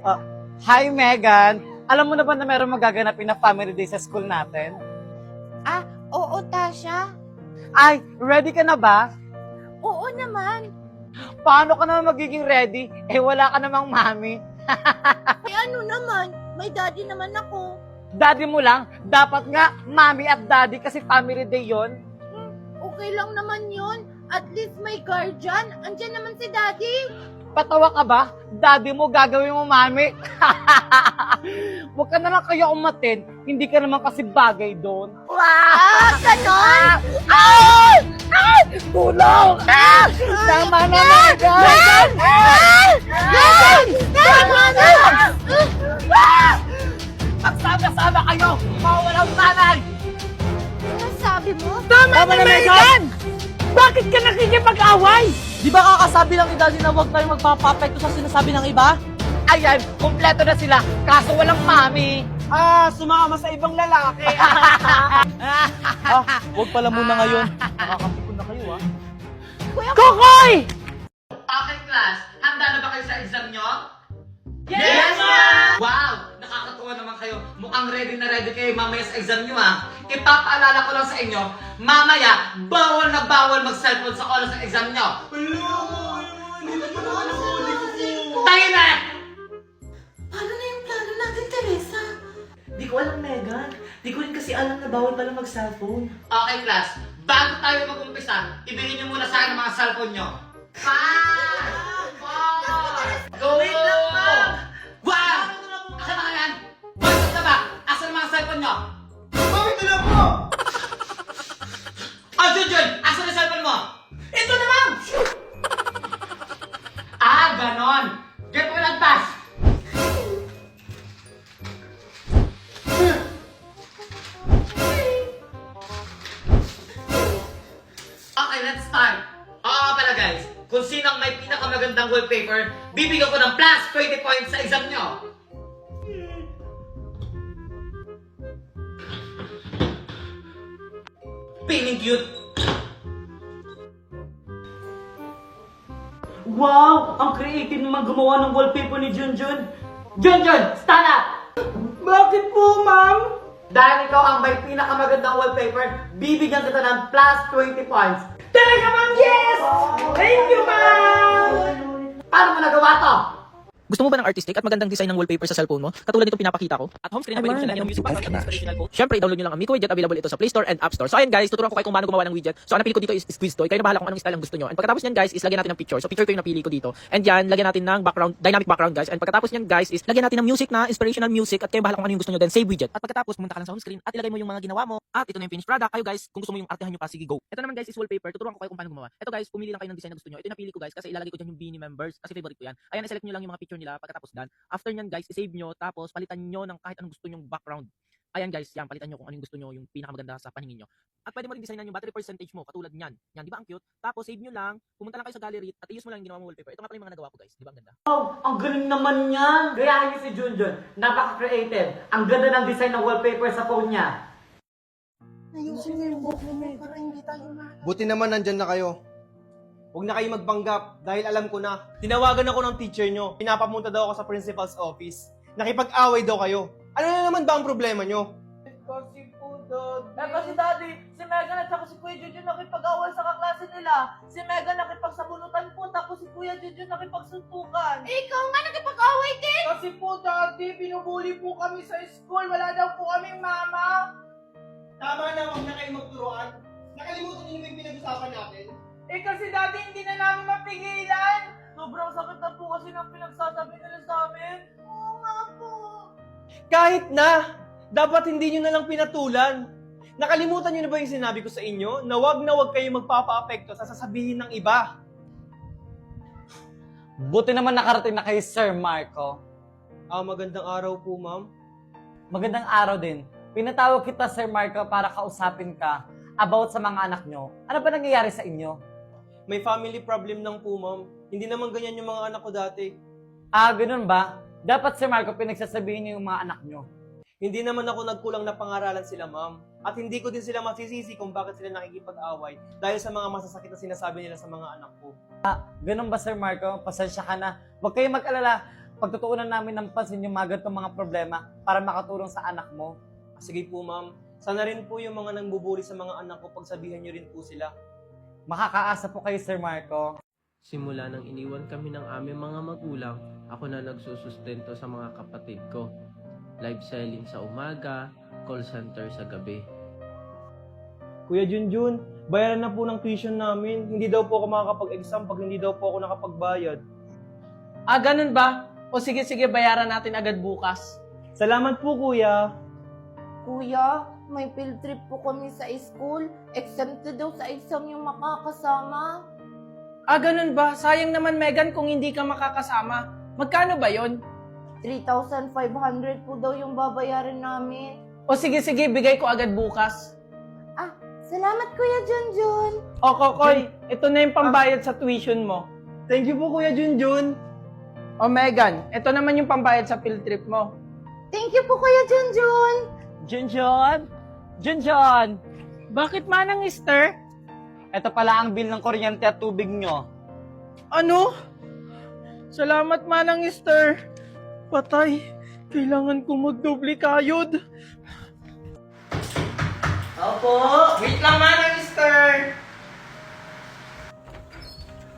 Ah, Hi, Megan! Alam mo na ba na meron magaganapin na family day sa school natin? Ah, oo, Tasha. Ay, ready ka na ba? Oo naman. Paano ka naman magiging ready? Eh, wala ka namang mami. Eh ano naman, may daddy naman ako. Daddy mo lang, dapat nga mami at daddy kasi family day yon. Okay lang naman yun. At least may guardian. Andyan naman si daddy. Patawa ka ba? Daddy mo, gagawin mo mami. Huwag ka naman kaya umatin, hindi ka naman kasi bagay doon. Ah, ganon? Ay! Ay! Tulong! Ah! Tama na, Megan! Megan! Megan! Tama na! Magsama-sama kayo! Mawalang tanay! Ano sabi mo? Tama na, Megan! Bakit ka nakikipag-away? Di ba kakasabi lang ni Daddy na huwag tayong magpapapekto sa sinasabi ng iba? Ayan, kumpleto na sila, kaso walang mami. Sumama sa ibang lalaki. Huwag pala muna ngayon. Nakakampikon na kayo, Kokoy! Okay, class. Handa na ba kayo sa exam nyo? Yes, ma'am! Wow! Nakakatuwa naman kayo. Mukhang ready na ready kayo mamaya sa exam nyo, Ipapaalala ko lang sa inyo, mamaya, bawal na bawal mag-cellphone sa oras ng exam nyo. Tayo na! Paano na yung plano natin, Teresa? Di ko alam, Megan. Di ko rin kasi alam na bawal pala mag-cellphone. Okay, class. Bago tayo mag-umpisa, ibigay nyo muna sa akin ang mga cellphone nyo. 5! 4! Go! Wait lang, ma'am! Wow! Asan na yan? Bakit na ba? Asan ang mga cellphone nyo? Bakit na lang po? Oh, Junjun! Asan ang cellphone mo? Ito na, ma'am! Ganon! Get mo lang pass! Okay, let's start. Oo pala guys, kung sinong may pinakamagandang wallpaper, bibigyan ko ng plus 20 points sa exam nyo. Feeling cute. Wow! Ang creative naman gumawa ng wallpaper ni Junjun. Junjun, stand up! Bakit po, ma'am? Dahil ikaw ang may pinakamagandang wallpaper, bibigyan kita ng plus 20 points. Talaga, ma'am? Yes! Thank you, ma'am! Paano mo nagawa to? Gusto mo ba ng artistic at magandang design ng wallpaper sa cellphone mo? Katulad nitong pinapakita ko. At home screen na pwede mo siya lagyan ng music pack at inspirational quote. Siyempre, i-download nyo lang ang Miko widget. Available ito sa Play Store and App Store. So ayan guys, tuturuan ko kayo kung paano gumawa ng widget. So ang napili ko dito is Quiz Toy. Kayo na bahala kung anong style ang gusto nyo. And pagkatapos nyan guys, is lagyan natin ng picture. So picture ko yung napili ko dito. And yan, lagyan natin ng background, dynamic background guys. And pagkatapos nyan guys, is lagyan natin ng music na inspirational music. At kayo bahala kung ano yung gusto nyo. Then save widget. At pagkatapos, pumunta ka lang sa home screen at ilagay mo yung mga ginawa mo. At ito na yung finished product. Kayo guys, kung gusto mo yung artehan nyo pa, sige go. Ito naman guys is wallpaper. Tuturuan ko kayo kung paano gumawa. Ito guys, pumili lang kayo ng design na gusto nyo. Ito yung napili ko guys kasi ilalagay ko dyan yung Beanie members kasi favorite ko yan. Ayan, i-select nyo lang yung mga picture nila pagkatapos done. After nyan guys, i-save nyo tapos palitan nyo ng kahit anong gusto nyong background. Ayan guys, yan, palitan nyo kung anong gusto nyo yung pinakamaganda sa paningin nyo. At pwede mo rin designan yung battery percentage mo katulad nyan. Yan, di ba ang cute? Tapos save nyo lang, pumunta lang kayo sa gallery at i-use mo lang yung ginawa mo wallpaper. Ito nga pala yung mga nagawa ko guys, di ba ang ganda? Wow, ang galing naman yan! Gayahin niyo si Junjun. Napaka-creative. Ang ganda ng design ng wallpaper sa phone niya. Ayusin mo yung buhok mo para hindi tayo Buti naman nandyan na kayo. Huwag na kayo magpanggap dahil alam ko na. Tinawagan ako ng teacher nyo. Pinapapunta daw ako sa principal's office. Nakipag-away daw kayo. Ano na naman ba ang problema nyo? Kasi po, Dad. Kasi Daddy, si Megan at saka si Kuya Junjun nakipag-away sa kaklase nila. Si Megan nakipagsabunutan po, tapos si Kuya Junjun nakipagsuntukan. Ikaw nga nagkipag-away din! Kasi po, Daddy, binubuli po kami sa school. Wala daw po kaming mama. Tama na, huwag na kayo magturuan. Nakalimutan nyo yung pinag-usapan natin. Kasi Daddy, hindi na namin mapigilan. Sobrang sakit na po kasi ng pinagsasabi nila sa amin. Oo nga po. Kahit na, dapat hindi nyo na lang pinatulan. Nakalimutan nyo na ba yung sinabi ko sa inyo na huwag kayo magpapa-apekto sa sasabihin ng iba? Buti naman nakarating na kay Sir Marco. Magandang araw po, ma'am. Magandang araw din. Pinatawag kita, Sir Marco, para kausapin ka about sa mga anak nyo. Ano ba nangyayari sa inyo? May family problem lang po, ma'am. Hindi naman ganyan yung mga anak ko dati. Ganun ba? Dapat, Sir Marco, pinagsasabihin niyo yung mga anak nyo. Hindi naman ako nagkulang na pangaralan sila, ma'am. At hindi ko din sila masisisi kung bakit sila nakikipag-away dahil sa mga masasakit na sinasabi nila sa mga anak ko. Ganun ba, Sir Marco? Pasensya ka na. Huwag kayong mag-alala. pagtutuunan namin ng pansin yung mga ganitong mga problema para makatulong sa anak mo. Sige po, ma'am. Sana rin po yung mga nangbubuli sa mga anak ko, pagsabihan niyo rin po sila. Makakaasa po kayo, Sir Marco. Simula nang iniwan kami ng aming mga magulang, ako na nagsusustento sa mga kapatid ko. Live selling sa umaga, call center sa gabi. Kuya Junjun, bayaran na po ng tuition namin. Hindi daw po ako makakapag-exam pag hindi daw po ako nakapagbayad. Ah, ganun ba? O sige, bayaran natin agad bukas. Salamat po, kuya. Kuya, may field trip po kami sa school. Exempted daw sa exam yung makakasama. Ah, ganun ba? Sayang naman, Megan, kung hindi ka makakasama. Magkano ba yon? 3,500 po daw yung babayaran namin. O sige, bigay ko agad bukas. Ah, salamat Kuya Junjun. O, Kokoy, ito na yung pambayad sa tuition mo. Thank you po, Kuya Junjun. O, Megan, ito naman yung pambayad sa field trip mo. Thank you po Kuya Junjun. Junjun! Bakit manang Easter? Ito pala ang bill ng kuryente at tubig nyo. Ano? Salamat manang Easter. Patay, kailangan ko magdoble kayod. Opo! Wait lang manang Easter.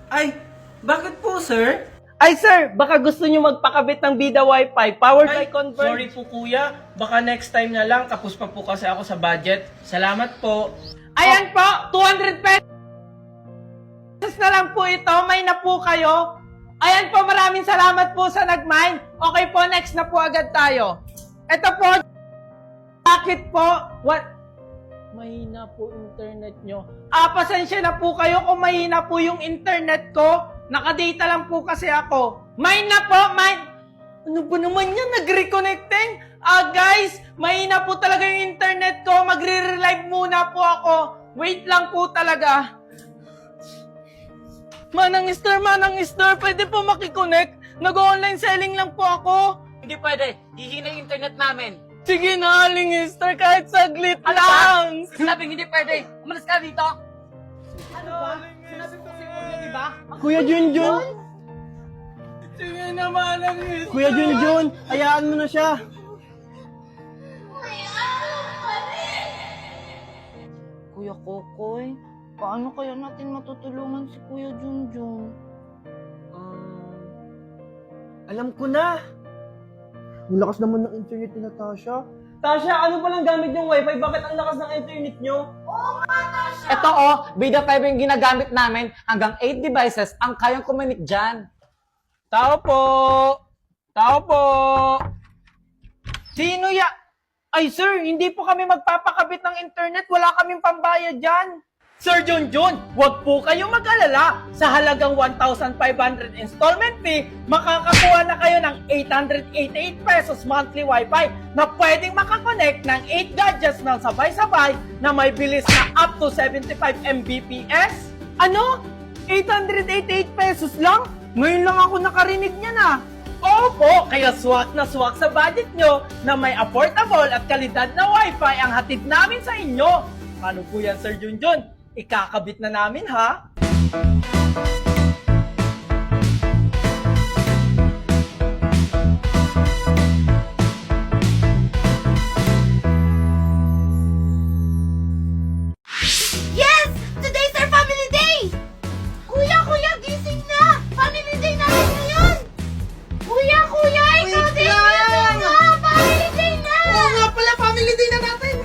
Ay, bakit po sir? Ay sir, baka gusto nyo magpakabit ng Bida Wi-Fi powered by Converge. Sorry po kuya, baka next time na lang, tapos pa po kasi ako sa budget. Salamat po. Ayan po, 200 pesos na lang po ito, may na po kayo. Ayan po, maraming salamat po sa nag-mine. Okay po, next na po agad tayo. Ito po, bakit po? What? Mahina po internet nyo. Pasensya na po kayo kung mahina po yung internet ko. Nakadata lang po kasi ako. Mine na po, mine. Ano ba naman yan? Nag-reconnecting? Guys, mahina po talaga yung internet ko. Magre-relive muna po ako. Wait lang po talaga. Manang Star, pwede po makikonnect? Nag-online selling lang po ako. Hindi pwede. Hihina yung internet namin. Sige na, Aling Star, kahit saglit lang. Sinabing hindi pwede. Umalis ka dito. Ano ba? Sinabi ko kasi kuya, di ba? Kuya Junjun! Sige na, Manang Star. Kuya Junjun, hayaan mo na siya. Kuya Kokoy, paano kaya natin matutulungan si Kuya Junjun? Alam ko na. Ang lakas naman ng internet ni Natasha. Tasha, ano palang gamit yung wifi? Bakit ang lakas ng internet nyo? Ito Bida Fiber yung ginagamit namin. Hanggang 8 devices ang kayang kuminik dyan. Tao po! Sino ya? Ay sir, hindi po kami magpapakabit ng internet. Wala kaming pambayad dyan. Sir Junjun, huwag po kayong mag-alala. Sa halagang 1,500 installment fee, makakakuha na kayo ng 888 pesos monthly wifi na pwedeng makakonect ng 8 gadgets ng sabay-sabay na may bilis na up to 75 Mbps. Ano? 888 pesos lang? Ngayon lang ako nakarinig niyan ah. Opo, kaya swak na swak sa budget nyo na may affordable at kalidad na wifi ang hatid namin sa inyo. Paano po yan, Sir Junjun? Ikakabit na namin, ha? Yes! Today's our family day! Kuya, gising na! Family day natin ngayon! Kuya, ikaw din! Gising na! Family day na! Oo nga pala, family day na natin!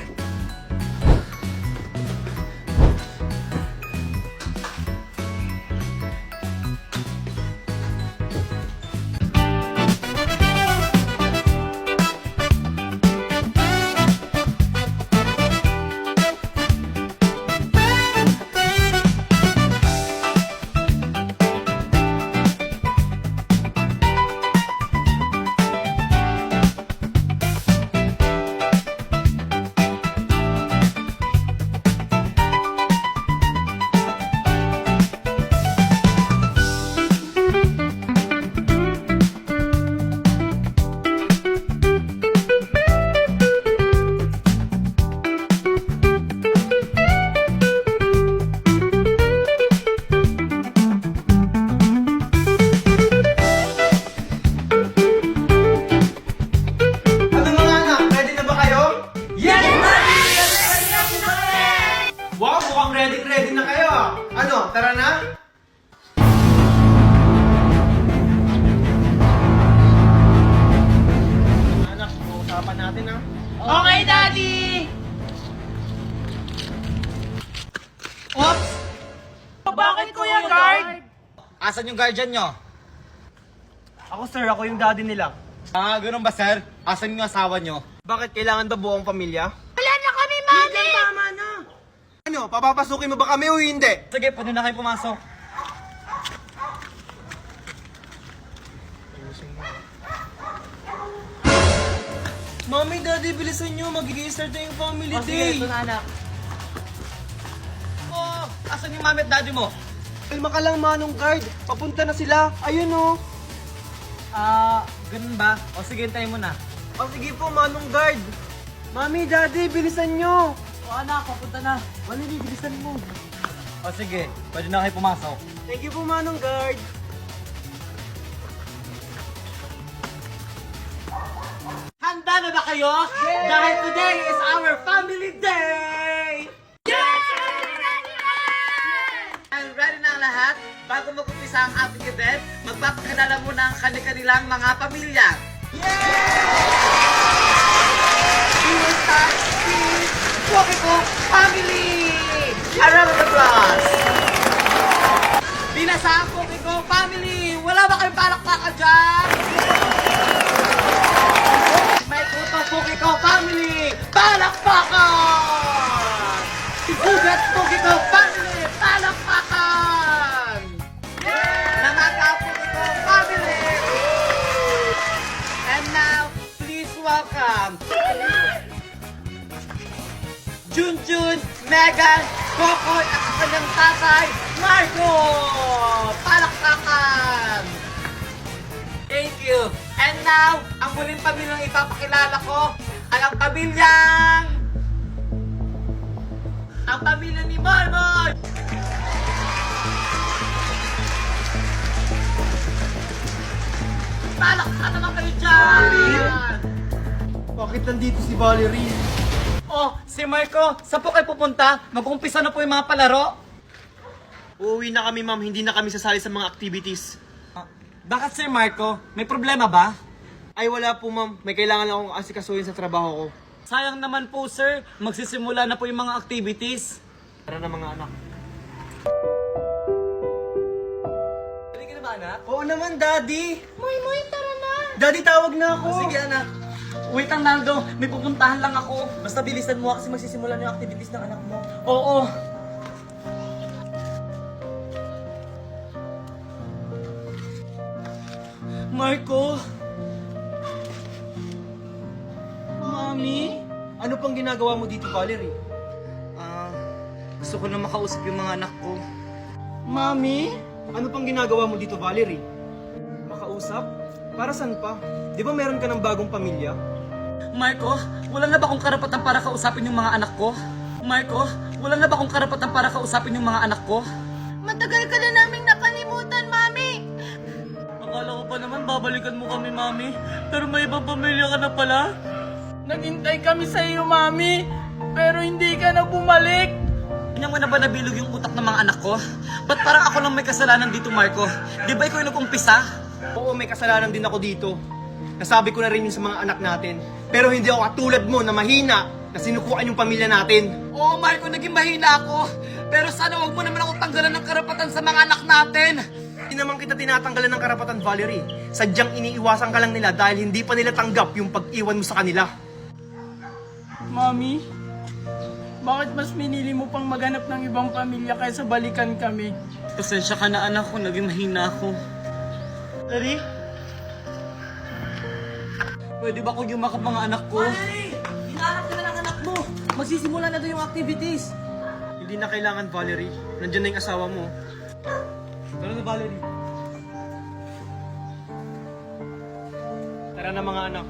Okay, Daddy! Oops! Bakit, Kuya Guard? Asan yung guardian nyo? Ako sir, ako yung daddy nila. Ah, ganun ba sir? Asan yung asawa nyo? Bakit kailangan ba buong pamilya? Wala na kami, Mami! Tama na! Ano, papapasukin mo ba kami o hindi? Sige, pwede na kayo pumasok. Mami, daddy, bilisan nyo. Magiging-start na yung family day. anak. Oh, asan yung mami at daddy mo? Kalma ka lang, Manong Guard. Papunta na sila. Ayun oh. Ganun ba? O sige, hintayin mo na. O sige po, Manong Guard. Mami, daddy, bilisan nyo. O anak, papunta na. Mami, bilisan mo. O sige, pwede na kayo pumasok. Thank you po, Manong Guard. Handa na ba kayo? Dahil today is our family day! And ready na ang lahat? Bago mag-umpisa ang ating event, magpapakilala muna ang kanilang mga pamilya. We will start with Pokiko Family! A round of applause! Binasa ang Pokiko Family! Wala ba kayong palakpakan dyan? May puto Pokiko Family! Palakpakan! Igugat Pokiko Family! Palakpakan! Namaga Pokiko Family! And now, please welcome Junjun, Megan, Kokoy at ang kanyang tatay, Marco! Palakpakan! Thank you! And now, ang muling pamilyang ipapakilala ko ay ang pamilya ni Marmon! Palakpakan naman kayo dyan! Bakit nandito si Valerie? Oh, si Marco, saan po kayo pupunta? Mag-umpisa na po yung mga palaro. Uuwi na kami, ma'am. Hindi na kami sasali sa mga activities. Bakit Sir Marco? May problema ba? Ay, wala po, ma'am. May kailangan akong asikasuhin sa trabaho ko. Sayang naman po sir, magsisimula na po yung mga activities. Tara na, mga anak. Pwede ka na ba anak? Oo naman, daddy. Moy, tara na! Daddy, tawag na ako. Sige anak. Wait lang Naldo, may pupuntahan lang ako. Basta bilisan mo kasi magsisimulan yung activities ng anak mo. Oo. Marco? Mami? Ano pang ginagawa mo dito, Valerie? Gusto ko na makausap yung mga anak ko. Mami? Ano pang ginagawa mo dito, Valerie? Makausap? Para saan pa? Di ba meron ka ng bagong pamilya? Marco, wala na ba akong karapatan para kausapin yung mga anak ko? Marco, wala na ba akong karapatan para kausapin yung mga anak ko? Matagal ka na naming nakalimutan, Mami! Akala ko pa naman babalikan mo kami, Mami. Pero may ibang pamilya ka na pala. Naghintay kami sa iyo, Mami. Pero hindi ka na bumalik. Kanya mo na ba nabilog yung utak ng mga anak ko? Ba't parang ako lang may kasalanan dito, Marco? Di ba ikaw yung nag-umpisa? Oo, may kasalanan din ako dito. Nasabi ko na rin yun sa mga anak natin. Pero hindi ako katulad mo na mahina na sinukuan yung pamilya natin. Oo, Marco, naging mahina ako. Pero sana wag mo naman ako tanggalan ng karapatan sa mga anak natin. Hindi naman kita tinatanggalan ng karapatan, Valerie. Sadyang iniiwasan ka lang nila dahil hindi pa nila tanggap yung pag-iwan mo sa kanila. Mami, bakit mas minili mo pang maghanap ng ibang pamilya kaysa balikan kami? Pasensya ka na anak ko, naging mahina ako. Daddy? Pwede ba kong yumakap mga anak ko? Hinahanap ka na ng anak mo. Magsisimula na doon yung activities. Hindi na kailangan, Valerie. Nandiyan na yung asawa mo. Tara na, Valerie. Tara na, mga anak.